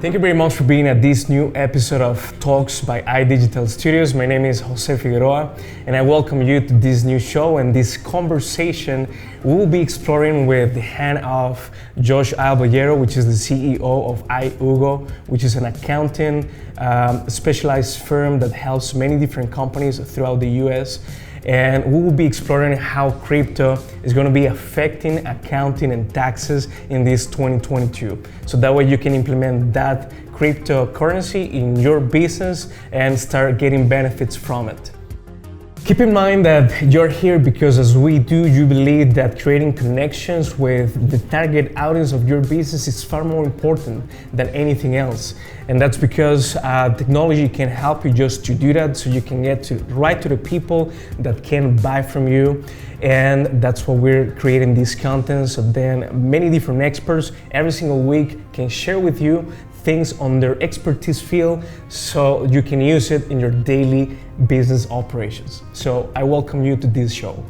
Thank you very much for being at this new episode of Talks by iDigital Studios. My name is Jose Figueroa and I welcome you to this new show and this conversation we will be exploring with the hand of Josh Alballero, which is the CEO of iUgo, which is an accounting specialized firm that helps many different companies throughout the US. And we will be exploring how crypto is going to be affecting accounting and taxes in this 2022. So that way you can implement that cryptocurrency in your business and start getting benefits from it. Keep in mind that you're here because as we do, you believe that creating connections with the target audience of your business is far more important than anything else. And that's because technology can help you just to do that, so you can get right to the people that can buy from you. And that's why we're creating this content, so then many different experts every single week can share with you things on their expertise field so you can use it in your daily business operations. So I welcome you to this show.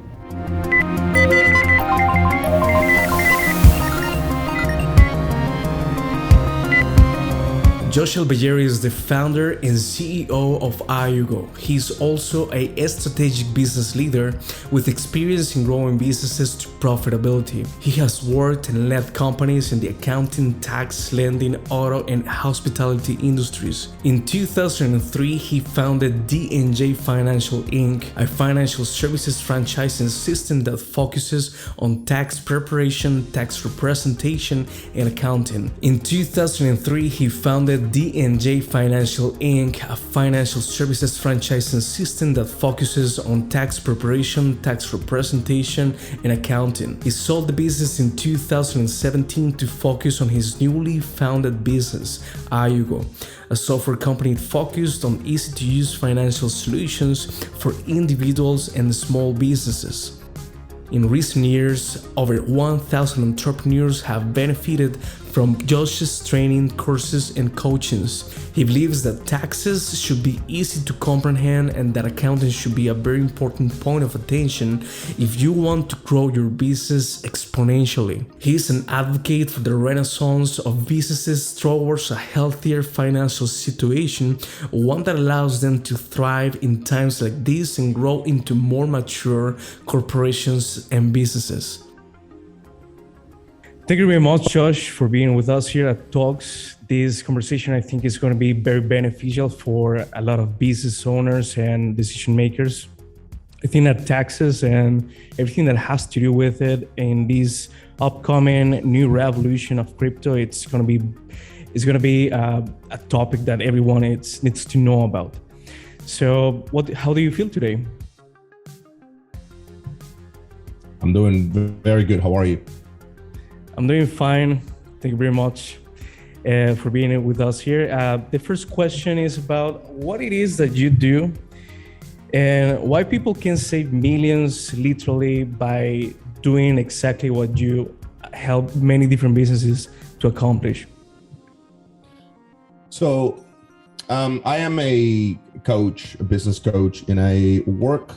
Josh Bajeri is the founder and CEO of iUgo. He's also a strategic business leader with experience in growing businesses to profitability. He has worked and led companies in the accounting, tax, lending, auto, and hospitality industries. In 2003, he founded D&J Financial Inc., a financial services franchising system that focuses on tax preparation, tax representation, and accounting. In 2003, he founded D&J Financial Inc., a financial services franchising system that focuses on tax preparation, tax representation, and accounting. He sold the business in 2017 to focus on his newly founded business, iUgo, a software company focused on easy-to-use financial solutions for individuals and small businesses. In recent years, over 1,000 entrepreneurs have benefited from Josh's training, courses, and coachings. He believes that taxes should be easy to comprehend and that accounting should be a very important point of attention if you want to grow your business exponentially. He is an advocate for the renaissance of businesses towards a healthier financial situation, one that allows them to thrive in times like this and grow into more mature corporations and businesses. Thank you very much, Josh, for being with us here at Talks. This conversation, I think, is going to be very beneficial for a lot of business owners and decision makers. I think that taxes and everything that has to do with it in this upcoming new revolution of crypto, it's going to be a topic that everyone needs to know about. So, how do you feel today? I'm doing very good. How are you? I'm doing fine. Thank you very much for being with us here. The first question is about what it is that you do and why people can save millions literally by doing exactly what you help many different businesses to accomplish. So I am a coach, a business coach, and I work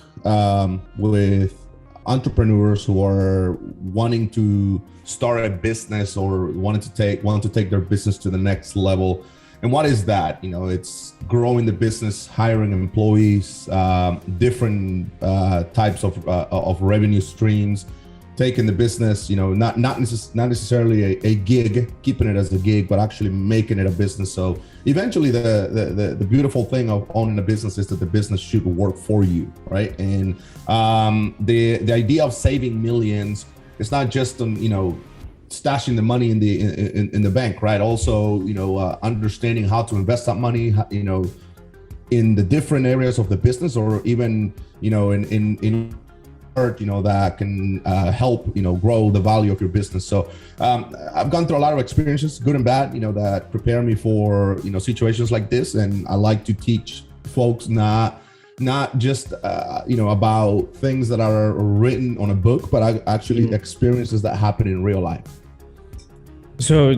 with entrepreneurs who are wanting to start a business or want to take their business to the next level. And what is that? It's growing the business, hiring employees, different types of revenue streams, taking the business, not necessarily a gig, keeping it as a gig, but actually making it a business. So eventually the beautiful thing of owning a business is that the business should work for you, right? And the idea of saving millions, it's not just on, stashing the money in the bank, right? Also, understanding how to invest that money, in the different areas of the business, or even, in that can help grow the value of your business. So I've gone through a lot of experiences, good and bad, that prepare me for situations like this. And I like to teach folks not just about things that are written on a book, but actually experiences that happen in real life. So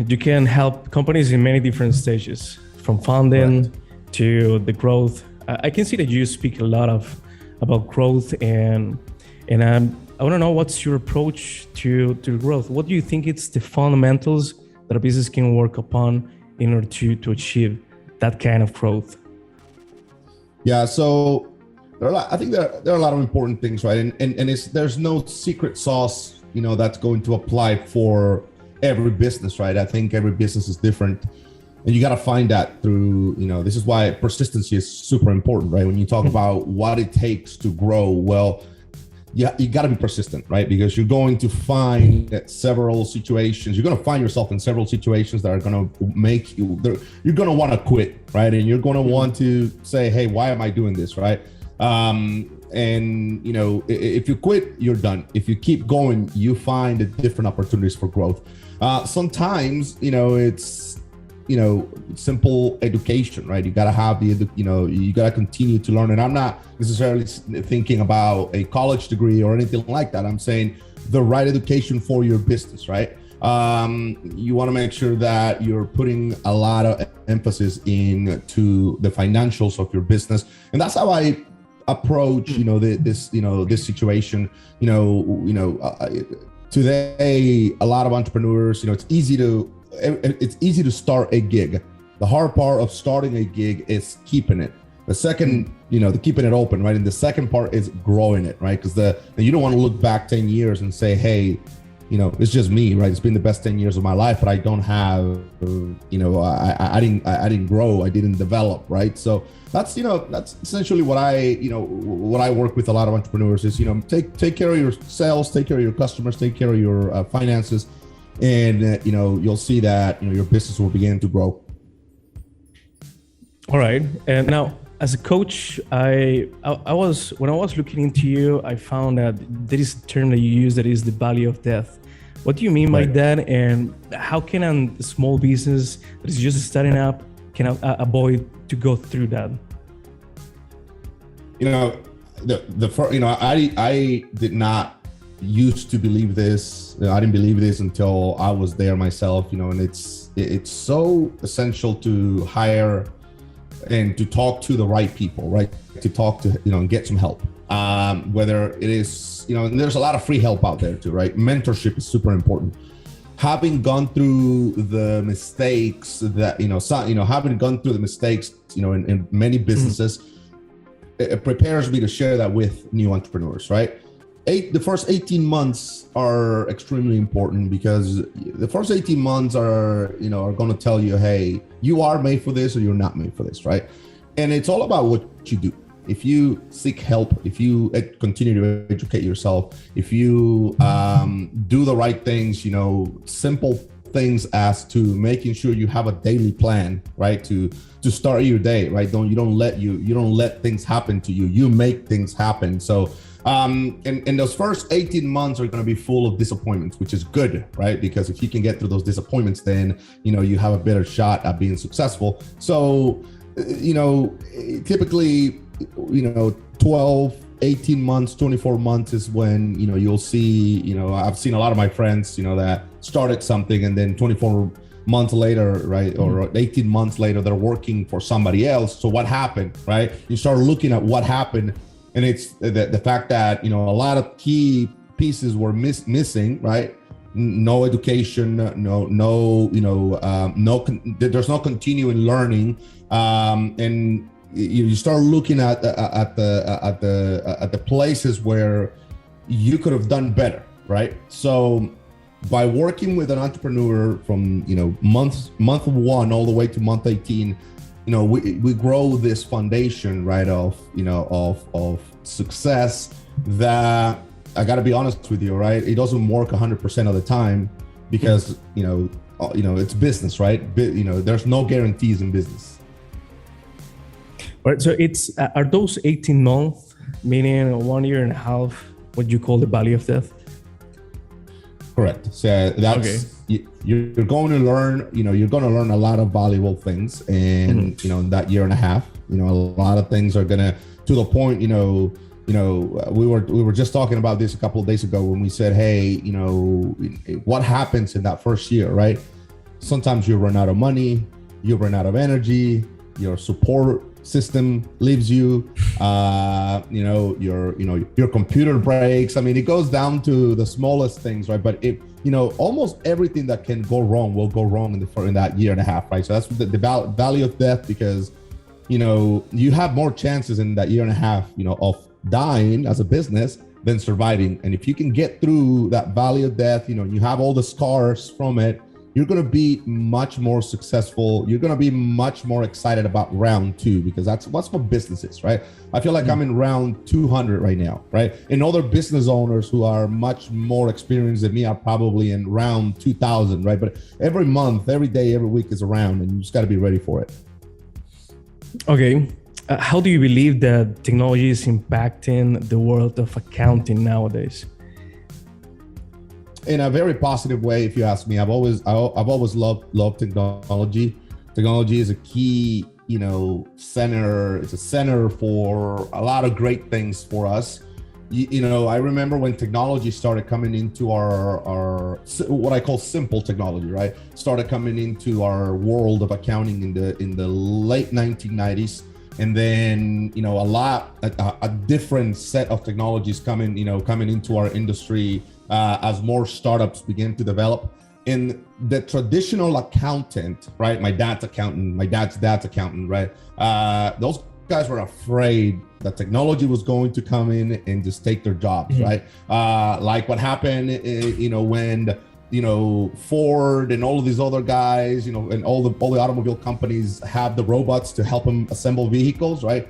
you can help companies in many different stages, from funding to the growth. I can see that you speak a lot about growth, and I want to know, what's your approach to growth? What do you think it's the fundamentals that a business can work upon in order to achieve that kind of growth? Yeah, so I think there are a lot of important things, right? And there's no secret sauce, that's going to apply for every business, right? I think every business is different, and you got to find that through, this is why persistency is super important, right? When you talk about what it takes to grow, well, you got to be persistent, right? Because you're going to find that several situations, you're going to find yourself in several situations that are going to make you're going to want to quit, right? And you're going to want to say, hey, why am I doing this, right? And if you quit, you're done. If you keep going, you find different opportunities for growth. Sometimes, it's simple education, right? You got to have you got to continue to learn. And I'm not necessarily thinking about a college degree or anything like that. I'm saying the right education for your business, right? You want to make sure that you're putting a lot of emphasis into the financials of your business. And that's how I approach, this situation. Today, a lot of entrepreneurs, it's easy to start a gig. The hard part of starting a gig is keeping it. The second, the keeping it open, right? And the second part is growing it, right? Because you don't want to look back 10 years and say, hey, it's just me, right? It's been the best 10 years of my life, but I don't have, I didn't grow, I didn't develop, right? So that's essentially what I work with a lot of entrepreneurs is, take care of your sales, take care of your customers, take care of your finances, and you'll see that your business will begin to grow. All right, and now as a coach, when I was looking into you, I found that there is a term that you use that is the valley of death. What do you mean by that, and how can a small business that is just starting up can avoid to go through that? I did not used to believe this. I didn't believe this until I was there myself. And it's so essential to hire and to talk to the right people, right? To talk to, and get some help. Whether it is, and there's a lot of free help out there too, right? Mentorship is super important. Having gone through the mistakes that, having gone through the mistakes, in many businesses, it prepares me to share that with new entrepreneurs, right? The first 18 months are extremely important because the first 18 months are going to tell you, hey, you are made for this or you're not made for this, right? And it's all about what you do. If you seek help, if you continue to educate yourself, if you do the right things, simple things as to making sure you have a daily plan, right? To start your day, right? You don't let things happen to you. You make things happen. So and those first 18 months are going to be full of disappointments, which is good, right? Because if you can get through those disappointments, then, you have a better shot at being successful. So, typically, 12, 18 months, 24 months is when, you'll see, I've seen a lot of my friends, that started something and then 24 months later, right? Or 18 months later, they're working for somebody else. So what happened, right? You start looking at what happened. And it's the fact that, a lot of key pieces were missing, right? No education, there's no continuing learning. And you start looking at the places where you could have done better, right? So by working with an entrepreneur from, month 1 all the way to month 18, we grow this foundation, right, of success that, I got to be honest with you, right? It doesn't work 100% of the time because, it's business, right? There's no guarantees in business. All right. So are those 18 months, meaning 1 year and a half, what you call the valley of death? Correct. So that's, you're going to learn, you're going to learn a lot of valuable things. And, in that year and a half, a lot of things are going to the point, we were just talking about this a couple of days ago when we said, hey, what happens in that first year, right? Sometimes you run out of money, you run out of energy, your support system leaves you, your computer breaks. I mean, it goes down to the smallest things, right? But almost everything that can go wrong will go wrong in that year and a half, right? So that's the value of death, because you have more chances in that year and a half, of dying as a business than surviving. And if you can get through that valley of death, you have all the scars from it, you're going to be much more successful. You're going to be much more excited about round two, because that's what businesses, right? I feel like I'm in round 200 right now, right? And other business owners who are much more experienced than me are probably in round 2000, right? But every month, every day, every week is a round, and you just got to be ready for it. Okay. How do you believe that technology is impacting the world of accounting nowadays? In a very positive way, if you ask me. I've always loved technology. Technology is a key, center. It's a center for a lot of great things for us. I remember when technology started coming into our what I call simple technology, right? Started coming into our world of accounting in the late 1990s. And then, a different set of technologies coming into our industry as more startups begin to develop. In the traditional accountant, right? My dad's accountant, my dad's dad's accountant, right? Those guys were afraid that technology was going to come in and just take their jobs, right? Like what happened, when Ford and all of these other guys, and all the automobile companies have the robots to help them assemble vehicles, right?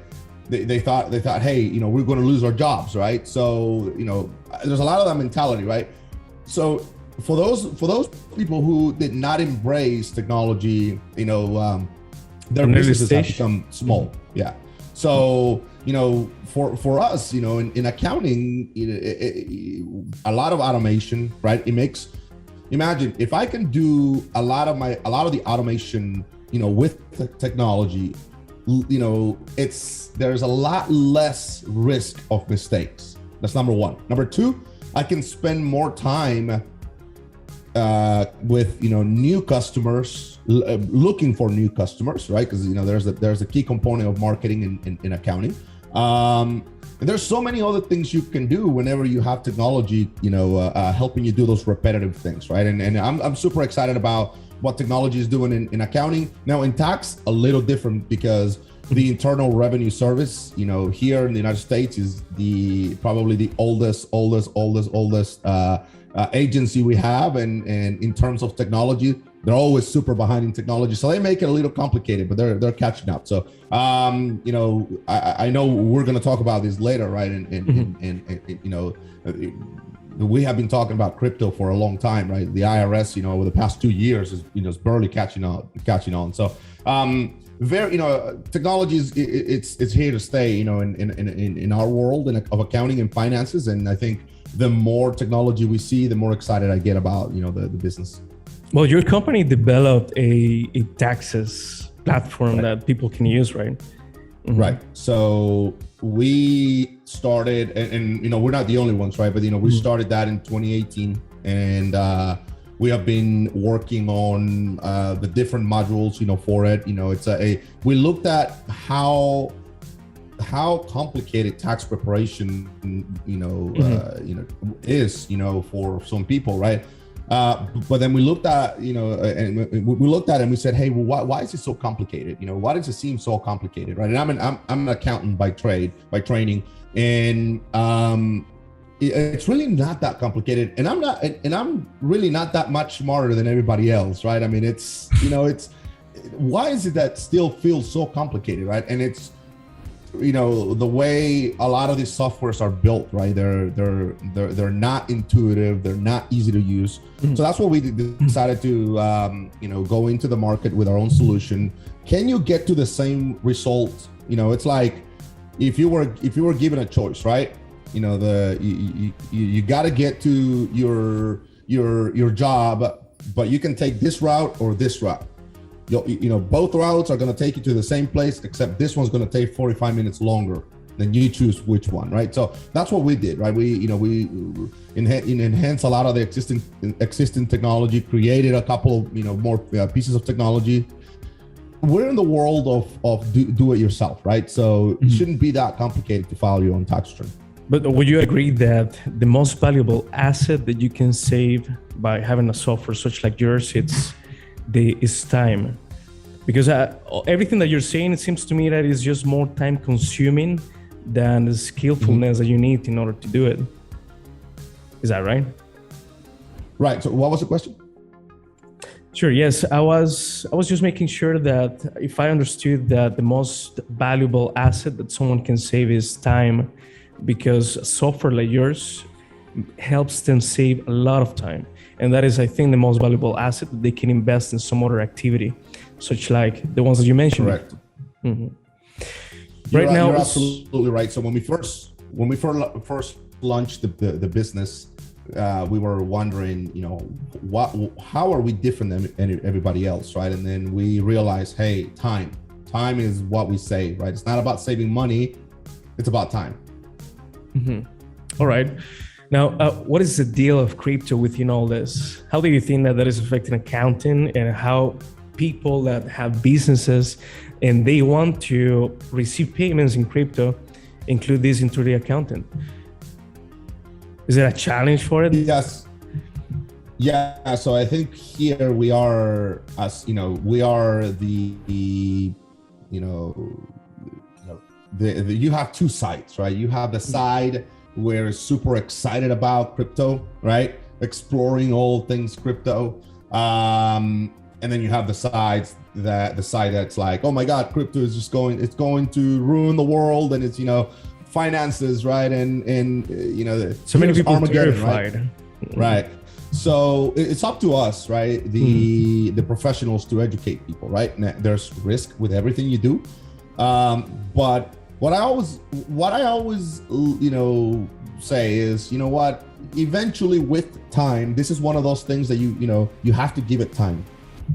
They thought, hey, we're going to lose our jobs, right? So, there's a lot of that mentality, right? So for those people who did not embrace technology, their businesses have become small. Yeah. So, for us, in accounting, a lot of automation, right? Imagine if I can do a lot of the automation, with technology, there's a lot less risk of mistakes. That's number one. Number two, I can spend more time with new customers, looking for new customers, right? Because there's a key component of marketing in accounting. And there's so many other things you can do whenever you have technology, helping you do those repetitive things, right? And I'm super excited about what technology is doing in accounting. Now in tax, a little different, because the Internal Revenue Service, here in the United States is probably the oldest agency we have, and in terms of technology, they're always super behind in technology, so they make it a little complicated, but they're catching up. So I know we're going to talk about this later, right? And we have been talking about crypto for a long time, right? The IRS, over the past 2 years is barely catching on. So technology is it's here to stay, in our world of accounting and finances. And I think the more technology we see, the more excited I get about the business. Well, your company developed a taxes platform, right, that people can use, right? Mm-hmm. Right. So we started, and we're not the only ones, right? But we started that in 2018, and we have been working on the different modules, for it. We looked at how complicated tax preparation, is, for some people, right? But then we looked at, and we said, hey, well, why is it so complicated? Why does it seem so complicated, right? And I'm an accountant by training, and it's really not that complicated. And I'm really not that much smarter than everybody else, right? I mean, it's why is it that still feels so complicated, right? And it's the way a lot of these softwares are built, right? They're not intuitive. They're not easy to use. Mm-hmm. So that's what we decided to, go into the market with our own solution. Can you get to the same result? It's like if you were given a choice, right? You got to get to your job, but you can take this route or this route. Both routes are going to take you to the same place, except this one's going to take 45 minutes longer. Then you choose which one, right? So that's what we did, right? We enhanced a lot of the existing technology, created a couple of more pieces of technology. we're in the world of do it yourself, right? So it shouldn't be that complicated to file your own tax return. But would you agree that the most valuable asset that you can save by having a software such like yours, is time? Because everything that you're saying, it seems to me that is just more time consuming than the skillfulness that you need in order to do it. Is that right? Right. So what was the question? Sure. Yes, I was just making sure that if I understood that the most valuable asset that someone can save is time, because software like yours helps them save a lot of time, and that is, I think, the most valuable asset that they can invest in some other activity, such like the ones that you mentioned. Correct. Mm-hmm. You're absolutely right. So when we first launched the business, we were wondering, how are we different than everybody else, right? And then we realized, hey, time is what we save, right? It's not about saving money, it's about time. Mm-hmm. All right. Now, what is the deal of crypto within all this? How do you think that is affecting accounting, and how people that have businesses and they want to receive payments in crypto include this into the accounting? Is there a challenge for it? Yes. Yeah. So I think here we are, we are you have two sides, right? You have the side where it's super excited about crypto, right? Exploring all things crypto. And then you have the side that's like, oh my God, crypto is just it's going to ruin the world, and it's, finances, right? And so many people are terrified. Right. So it's up to us, right? The professionals to educate people, right? Now, there's risk with everything you do. But what I always, say is, eventually with time, this is one of those things that you have to give it time.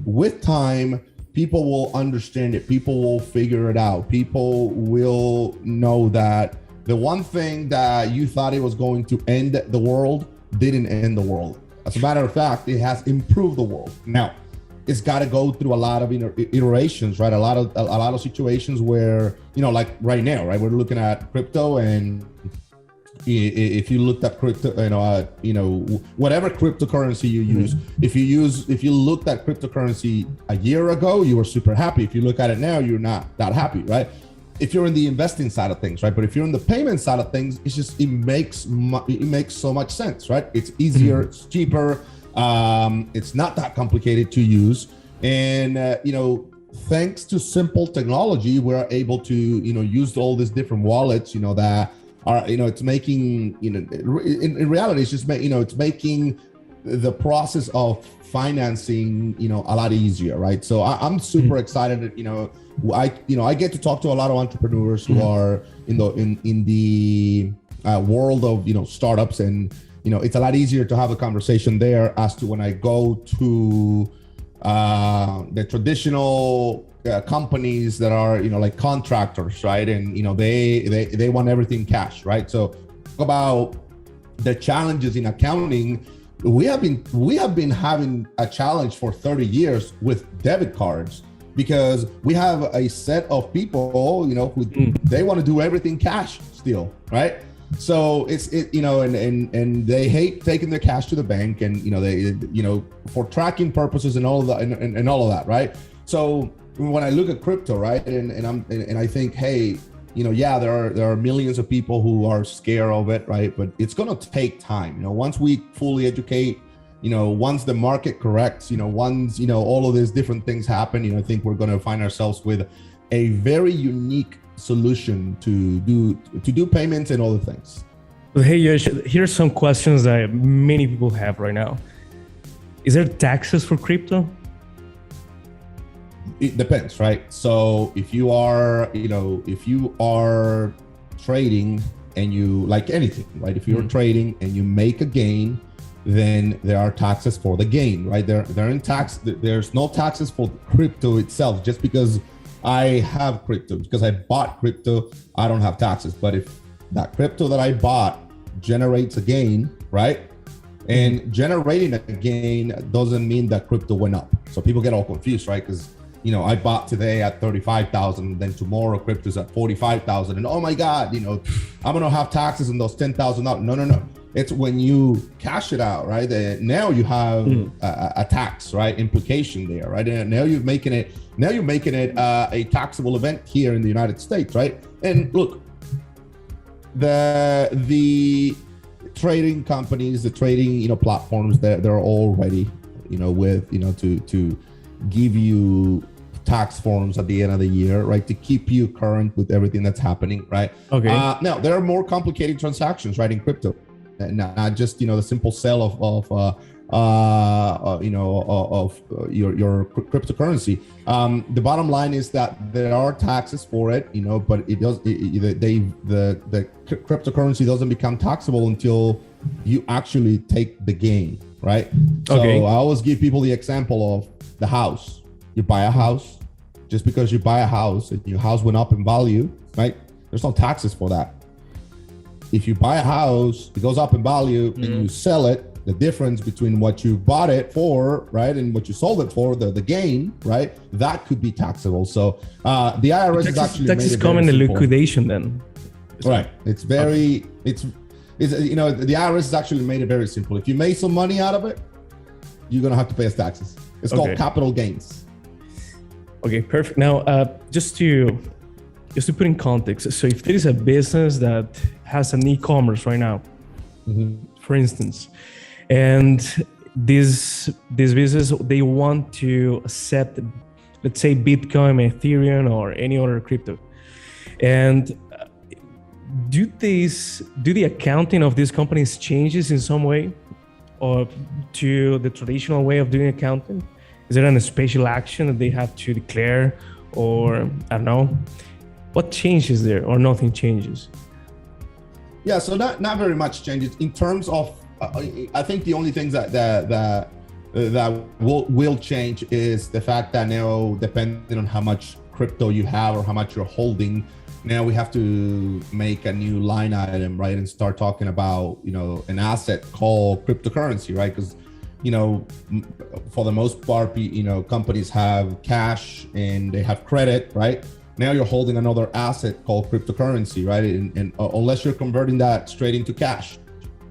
With time, people will understand it. People will figure it out. People will know that the one thing that you thought it was going to end the world didn't end the world. As a matter of fact, it has improved the world. Now, it's got to go through a lot of iterations, right? A lot of situations where, like right now, right? We're looking at crypto, and if you looked at crypto, whatever cryptocurrency you use, if you looked at cryptocurrency a year ago, you were super happy. If you look at it now, you're not that happy, right? If you're in the investing side of things, right? But if you're in the payment side of things, it makes so much sense, right? It's easier, it's cheaper, it's not that complicated to use, and thanks to simple technology, we're able to use all these different wallets, that are it's making in reality it's just it's making the process of financing a lot easier, right? So I'm super excited that I get to talk to a lot of entrepreneurs who are in the world of startups, and it's a lot easier to have a conversation there as to when I go to the traditional companies that are like contractors, right? And they want everything cash, right? So talk about the challenges in accounting. We have been having a challenge for 30 years with debit cards, because we have a set of people who they want to do everything cash still, right? So and they hate taking their cash to the bank, and they for tracking purposes and all of that, and all of that, right? So when I look at crypto, right, and I think, hey, there are millions of people who are scared of it, right? But it's gonna take time. Once we fully educate, once the market corrects, once all of these different things happen, I think we're gonna find ourselves with a very unique solution to do payments and other things. Well, hey, Yash, here's some questions that many people have right now. Is there taxes for crypto? It depends, right? So if you are trading, and you, like anything, right? If you're trading and you make a gain, then there are taxes for the gain, right? There's no taxes for crypto itself. Just because I have crypto, because I bought crypto, I don't have taxes. But if that crypto that I bought generates a gain, right? And generating a gain doesn't mean that crypto went up. So people get all confused, right? Because I bought today at 35,000, then tomorrow crypto's at 45,000, and oh my God, I'm gonna have taxes on those $10,000. No. It's when you cash it out, right? Now you have a tax, right, implication there, right? And now you're making it a taxable event here in the United States, right? And look, the trading companies, the trading platforms, they're all ready, with to give you tax forms at the end of the year, right, to keep you current with everything that's happening, right? Okay. Now there are more complicated transactions, right, in crypto, not just the simple sale of your cryptocurrency. The bottom line is that there are taxes for it, but the cryptocurrency doesn't become taxable until you actually take the gain, right? Okay. So I always give people the example of the house. You buy a house, just because you buy a house and your house went up in value, right? There's no taxes for that. If you buy a house, it goes up in value, and you sell it, the difference between what you bought it for, right, and what you sold it for, the gain, right, that could be taxable. So the IRS is actually taxes come in the liquidation then. Right. It's very, the IRS has actually made it very simple. If you made some money out of it, you're gonna have to pay us taxes. It's called capital gains. Okay, perfect. Now, just to put in context, so if there is a business that has an e-commerce right now, for instance, and this business, they want to accept, let's say, Bitcoin, Ethereum, or any other crypto, and do the accounting of these companies changes in some way, or to the traditional way of doing accounting? Is there a special action that they have to declare, or I don't know, what changes there, or nothing changes? Yeah, so not very much changes in terms of. I think the only things that will change is the fact that now, depending on how much crypto you have or how much you're holding, now we have to make a new line item, right, and start talking about an asset called cryptocurrency, right? Because for the most part, companies have cash and they have credit, right? Now you're holding another asset called cryptocurrency, right? And unless you're converting that straight into cash.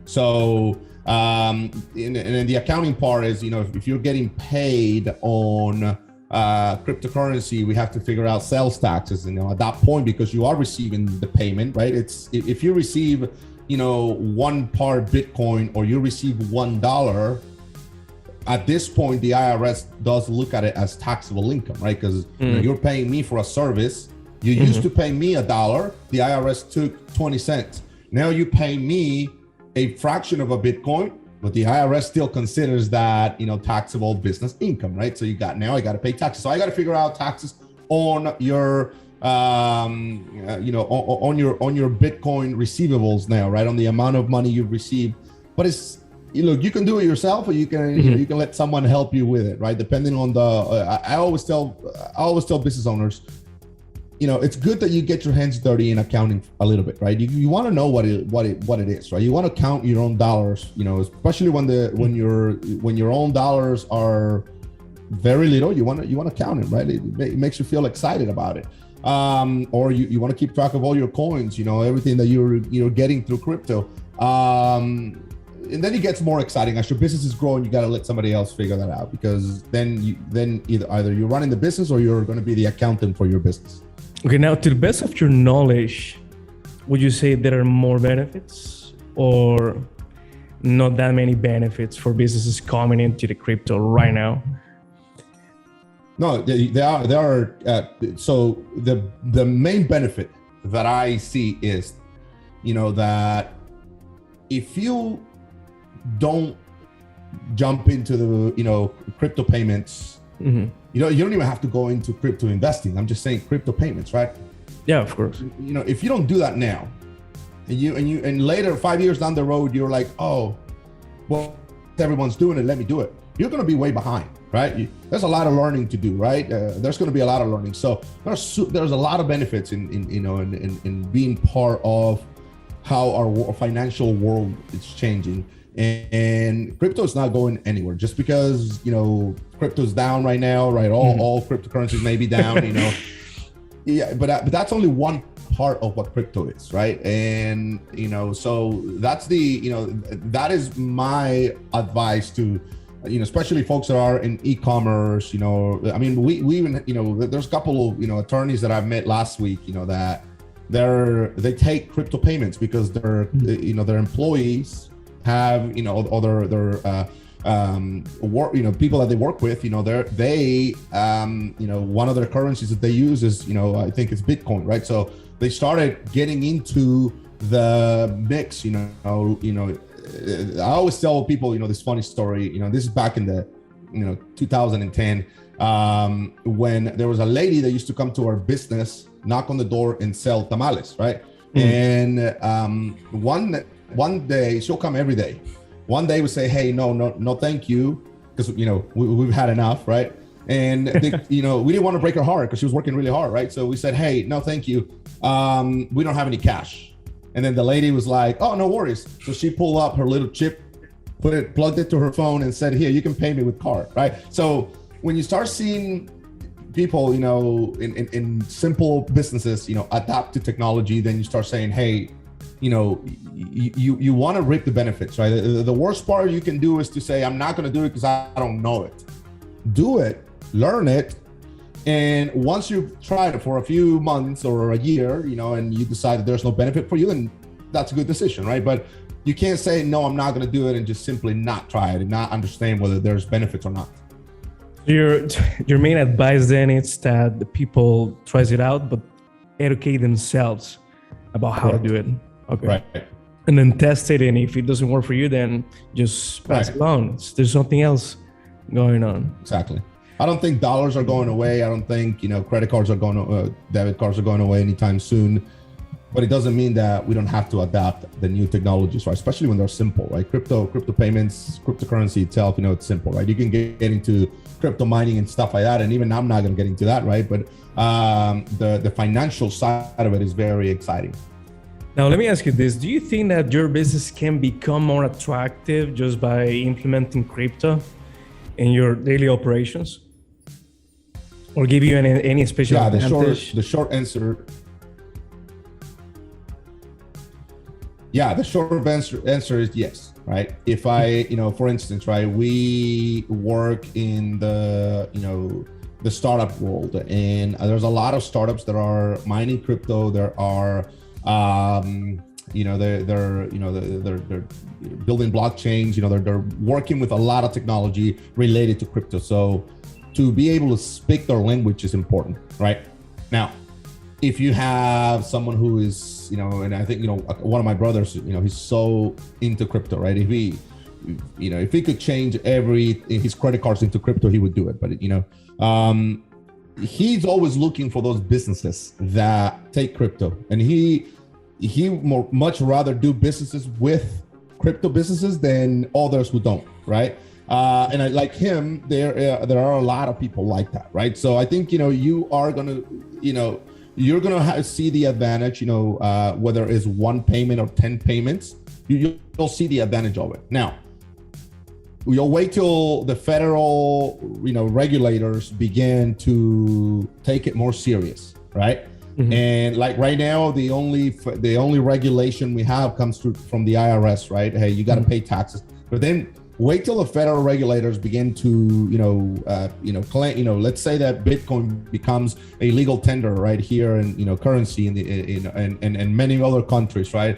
So, and then the accounting part is, if you're getting paid on cryptocurrency, we have to figure out sales taxes, at that point, because you are receiving the payment, right? It's if you receive, 1 part Bitcoin, or you receive $1, at this point, the IRS does look at it as taxable income, right? Because you're paying me for a service. You used to pay me $1. The IRS took 20 cents. Now you pay me a fraction of a Bitcoin, but the IRS still considers that, taxable business income, right? So I got to pay taxes. So I got to figure out taxes on your, on your Bitcoin receivables now, right? On the amount of money you've received. But it's, you can do it yourself, or you can you can let someone help you with it, right? Depending on the I always tell business owners, it's good that you get your hands dirty in accounting a little bit, right? You want to know what it is, right? You want to count your own dollars, especially when your own dollars are very little. You want to count it, right? It makes you feel excited about it. Or you want to keep track of all your coins, everything that you're getting through crypto. And then it gets more exciting. As your business is growing, you got to let somebody else figure that out, because then either you're running the business, or you're going to be the accountant for your business. Okay, now, to the best of your knowledge, would you say there are more benefits, or not that many benefits for businesses coming into the crypto right now? No, there are. So the main benefit that I see is, that if you don't jump into the crypto payments, you don't even have to go into crypto investing. I'm just saying crypto payments, right? Yeah, of course. If you don't do that now, and later 5 years down the road, you're like, oh, well, everyone's doing it, let me do it. You're going to be way behind, right? There's a lot of learning to do, right? There's going to be a lot of learning. So there's a lot of benefits in being part of how our financial world is changing. And crypto is not going anywhere just because, crypto's down right now, right? All cryptocurrencies may be down, Yeah, but that's only one part of what crypto is, right? And, so that's that is my advice to, especially folks that are in e-commerce, I mean, we even, there's a couple of, attorneys that I've met last week, that they take crypto payments because their employees have, other work, people that they work with, one of their currencies that they use is, I think it's Bitcoin, right? So they started getting into the mix, I always tell people, this funny story, this is back in the, 2010, when there was a lady that used to come to our business, knock on the door and sell tamales, right? And one day, she'll come every day. One day we say, hey, no, thank you, because we've had enough, right? And we didn't want to break her heart because she was working really hard, right? So we said, hey, no, thank you. We don't have any cash. And then the lady was like, oh, no worries. So she pulled up her little chip, plugged it to her phone and said, here, you can pay me with card, right? So when you start seeing people, in simple businesses, adapt to technology, then you start saying, hey, you want to reap the benefits, right? The worst part you can do is to say, I'm not going to do it because I don't know it. Do it, learn it. And once you've tried it for a few months or a year, and you decide that there's no benefit for you, then that's a good decision, right? But you can't say, no, I'm not going to do it and just simply not try it and not understand whether there's benefits or not. Your main advice then is that the people tries it out, but educate themselves about how to do it. Okay. Right. And then test it, and if it doesn't work for you, then just pass it on. There's something else going on. Exactly. I don't think dollars are going away. I don't think, credit cards are debit cards are going away anytime soon. But it doesn't mean that we don't have to adapt the new technologies, right? Especially when they're simple, right? Crypto payments, cryptocurrency itself, it's simple, right? You can get into crypto mining and stuff like that. And even I'm not going to get into that, right? But the financial side of it is very exciting. Now, let me ask you this. Do you think that your business can become more attractive just by implementing crypto in your daily operations? Or give you any special advantage? The short answer. Yeah, the short answer is yes, right? If I, for instance, right, we work in the startup world, and there's a lot of startups that are mining crypto. There are, they're building blockchains. They're working with a lot of technology related to crypto. So to be able to speak their language is important, right? Now, if you have someone who is, and I think, one of my brothers, he's so into crypto, right? If he could change his credit cards into crypto, he would do it. But, he's always looking for those businesses that take crypto, and he much rather do businesses with crypto businesses than others who don't, right? And I, like him, there are a lot of people like that, right? So I think, you are going to, you're going to see the advantage, whether it's one payment or 10 payments, you'll see the advantage of it. Now, you'll wait till the federal, regulators begin to take it more serious, right? Mm-hmm. And like right now, the only regulation we have comes from the IRS, right? Hey, you got to pay taxes. But then wait till the federal regulators begin to, claim, let's say that Bitcoin becomes a legal tender right here in, currency in many other countries, right?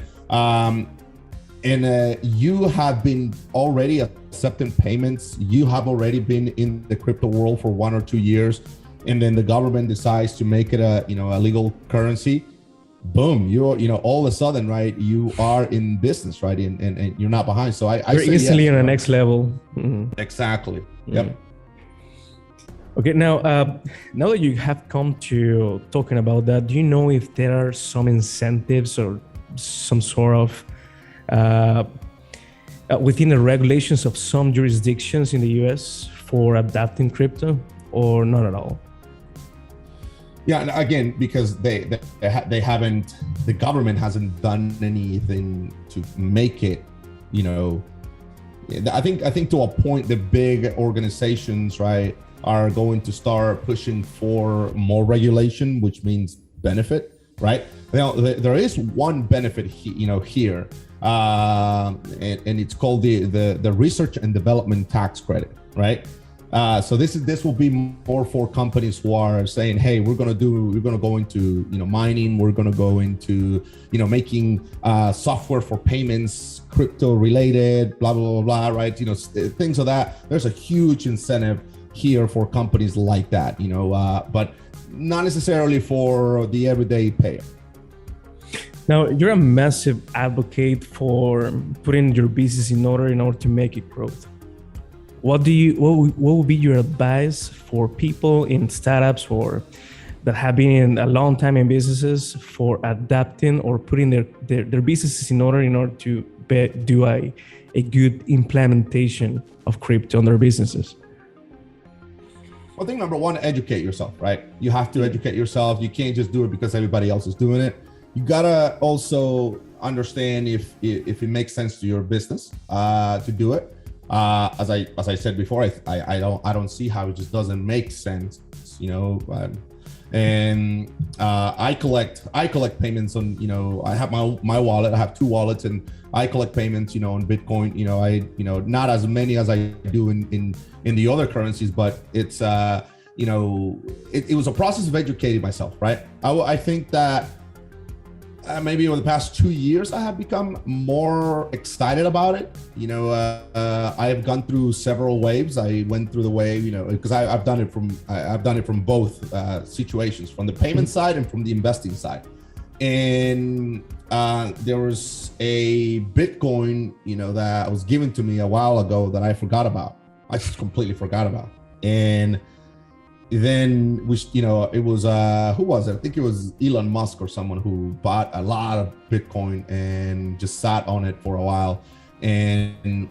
And you have been already accepting payments. You have already been in the crypto world for 1 or 2 years, and then the government decides to make it a legal currency. Boom, you're all of a sudden, right, you are in business, right, and you're not behind. So I you're instantly on the next level. Mm-hmm. Exactly. Mm-hmm. Yep. Okay, now that you have come to talking about that, do you know if there are some incentives or some sort of within the regulations of some jurisdictions in the US for adapting crypto, or not at all? Yeah, and again, because they haven't, the government hasn't done anything to make it, you know, I think to a point the big organizations, right, are going to start pushing for more regulation, which means benefit, right? Now there is one benefit here, and it's called the research and development tax credit, right? So this will be more for companies who are saying, hey, we're gonna go into mining, we're gonna go into making software for payments, crypto related, blah blah blah, right? Things of that. There's a huge incentive here for companies like that, but not necessarily for the everyday payer. Now, you're a massive advocate for putting your business in order to make it grow. What would be your advice for people in startups or that have been in a long time in businesses for adapting or putting their businesses in order to do a good implementation of crypto on their businesses? Well, I think number one, educate yourself, right? You have to educate yourself. You can't just do it because everybody else is doing it. You gotta also understand if it makes sense to your business to do it. As I said before, I don't see how it just doesn't make sense, and I collect payments on, I have my wallet. I have two wallets, and I collect payments, on Bitcoin. Not as many as I do in the other currencies, but it's it was a process of educating myself, right? I think that maybe over the past 2 years, I have become more excited about it. I have gone through several waves. I went through the wave, because I've done it from both situations, from the payment side and from the investing side. And there was a Bitcoin, that was given to me a while ago that I forgot about. I just completely forgot about. And then it was who was it? I think it was Elon Musk or someone who bought a lot of Bitcoin and just sat on it for a while, and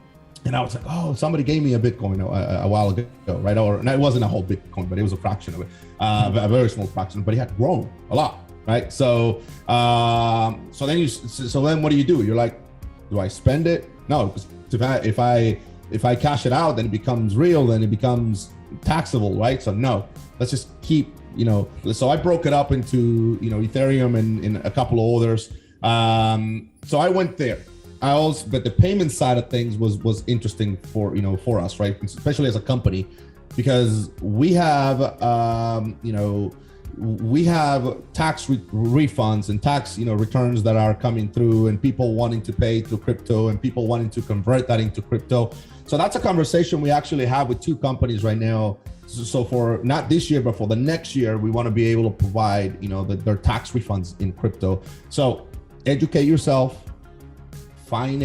I was like, oh, somebody gave me a Bitcoin a while ago, right? And it wasn't a whole Bitcoin, but it was a fraction of it, a very small fraction, but it had grown a lot, right? So then what do? You're like, do I spend it? No, because if I cash it out, then it becomes real, then it becomes taxable, right? So no, let's just keep, so I broke it up into, Ethereum and a couple of others. So I went there. But the payment side of things was interesting for us, right? Especially as a company, because we have, we have tax refunds and tax, returns that are coming through, and people wanting to pay through crypto and people wanting to convert that into crypto. So that's a conversation we actually have with two companies right now. So for not this year, but for the next year, we want to be able to provide, their tax refunds in crypto. So educate yourself, find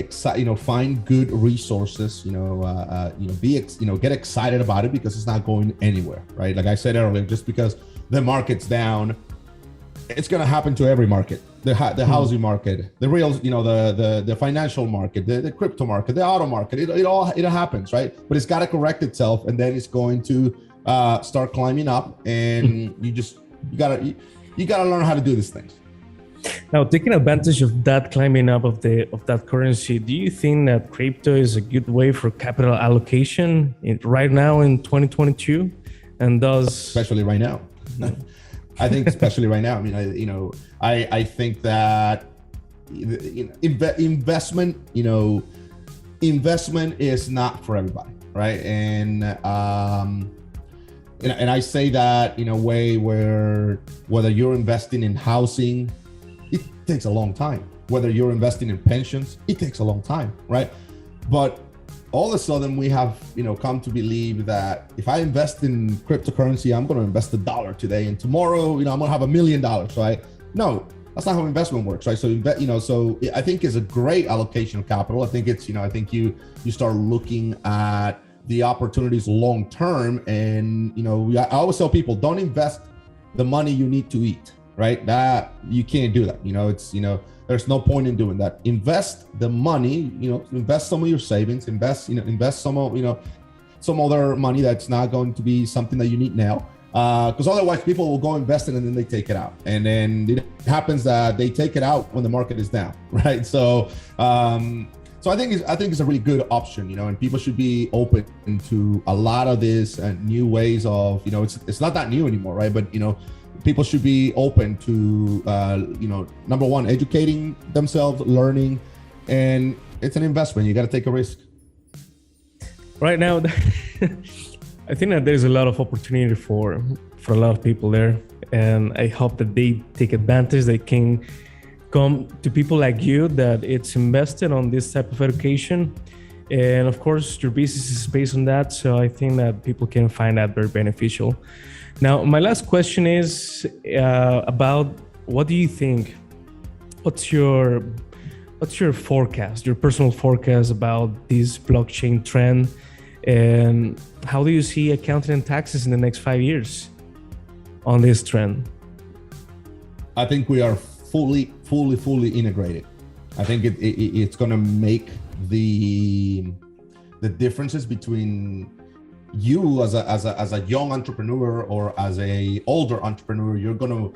good resources, get excited about it, because it's not going anywhere, right? Like I said earlier, just because the market's down, it's going to happen to every market. The housing market, the real, the financial market, the crypto market, the auto market, it all happens, right? But it's got to correct itself, and then it's going to start climbing up, and you gotta learn how to do these things. Now, taking advantage of that climbing up of that currency, do you think that crypto is a good way for capital allocation right now in 2022, and does especially right now? I think especially right now. I mean, I think that investment is not for everybody, right? And I say that in a way where whether you're investing in housing, it takes a long time. Whether you're investing in pensions, it takes a long time, right? But all of a sudden we have, come to believe that if I invest in cryptocurrency, I'm going to invest $1 today, and tomorrow, I'm going to have $1 million, right? No, that's not how investment works, right? So, so I think it's a great allocation of capital. I think it's, I think you start looking at the opportunities long term, and I always tell people, don't invest the money you need to eat, right? That you can't do that. It's there's no point in doing that. Invest the money, invest some of your savings, invest some of some other money that's not going to be something that you need now. Because otherwise people will go invest in it and then they take it out. And then it happens that they take it out when the market is down, right? So I think it's a really good option, and people should be open to a lot of this new ways of, it's not that new anymore, right? But, people should be open to, number one, educating themselves, learning, and it's an investment. You got to take a risk. Right now, I think that there's a lot of opportunity for a lot of people there, and I hope that they take advantage. They can come to people like you that it's invested on this type of education, and of course your business is based on that. So I think that people can find that very beneficial. Now, my last question is about what do you think? What's your forecast, your personal forecast about this blockchain trend? And how do you see accounting and taxes in the next 5 years on this trend? I think we are fully integrated. I think it's going to make the differences between you as a young entrepreneur or as a older entrepreneur. You're gonna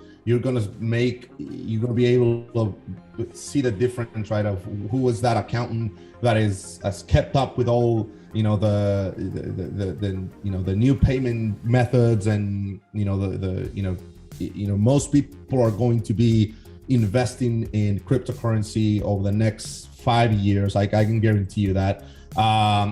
be able to see the difference, right? Of who is that accountant that has kept up with all the new payment methods, and most people are going to be investing in cryptocurrency over the next 5 years. I can guarantee you that.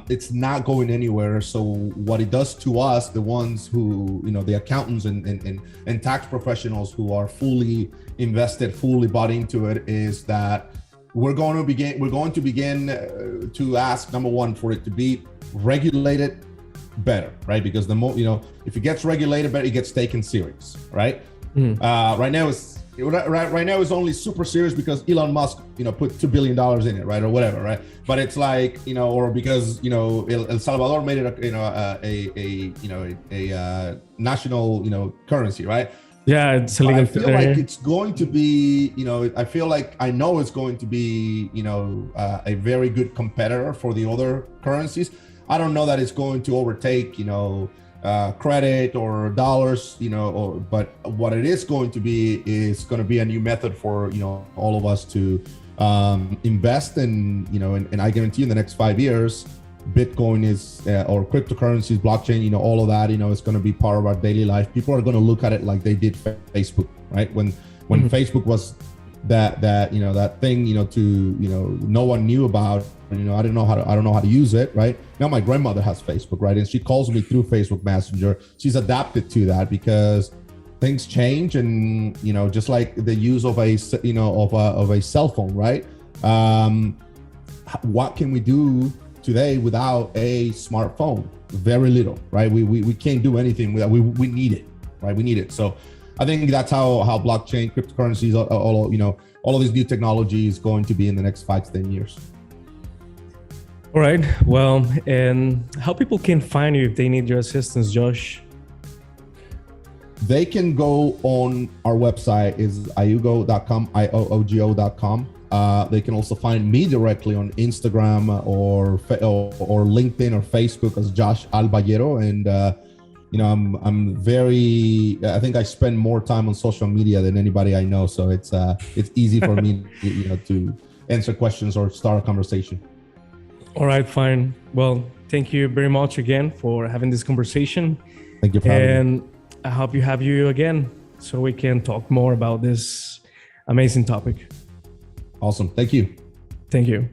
It's not going anywhere. So what it does to us, the ones who, the accountants and tax professionals who are fully invested, fully bought into it, is that we're going to begin to ask, number one, for it to be regulated better, right? Because the more, if it gets regulated better, it gets taken serious, right? Right now it's only super serious because Elon Musk, put $2 billion in it, right, or whatever, right? But it's like, or because El Salvador made it a national currency, right? Yeah, it's illegal. I feel like it's going to be, I know it's going to be, a very good competitor for the other currencies. I don't know that it's going to overtake, credit or dollars, but what it is going to be is going to be a new method for, all of us to invest in, and I guarantee in the next 5 years, Bitcoin is, or cryptocurrencies, blockchain, all of that, it's going to be part of our daily life. People are going to look at it like they did Facebook, right? When Facebook was that thing, no one knew about, I don't know how to use it, right? Now my grandmother has Facebook, right? And she calls me through Facebook Messenger. She's adapted to that because things change, and, just like the use of a cell phone, right? What can we do today without a smartphone? Very little, right? We can't do anything without, we need it, right? We need it. So I think that's how blockchain, cryptocurrencies, all of these new technology is going to be in the next 5 to 10 years. All right. Well, and how people can find you if they need your assistance, Josh? They can go on our website, is iugo.com, ioogo.com. They can also find me directly on Instagram or LinkedIn or Facebook as Josh Alballero. And I'm very, I think I spend more time on social media than anybody I know. So it's easy for me, to answer questions or start a conversation. All right, fine. Well, thank you very much again for having this conversation. Thank you for having me. And I hope you have you again so we can talk more about this amazing topic. Awesome. Thank you. Thank you.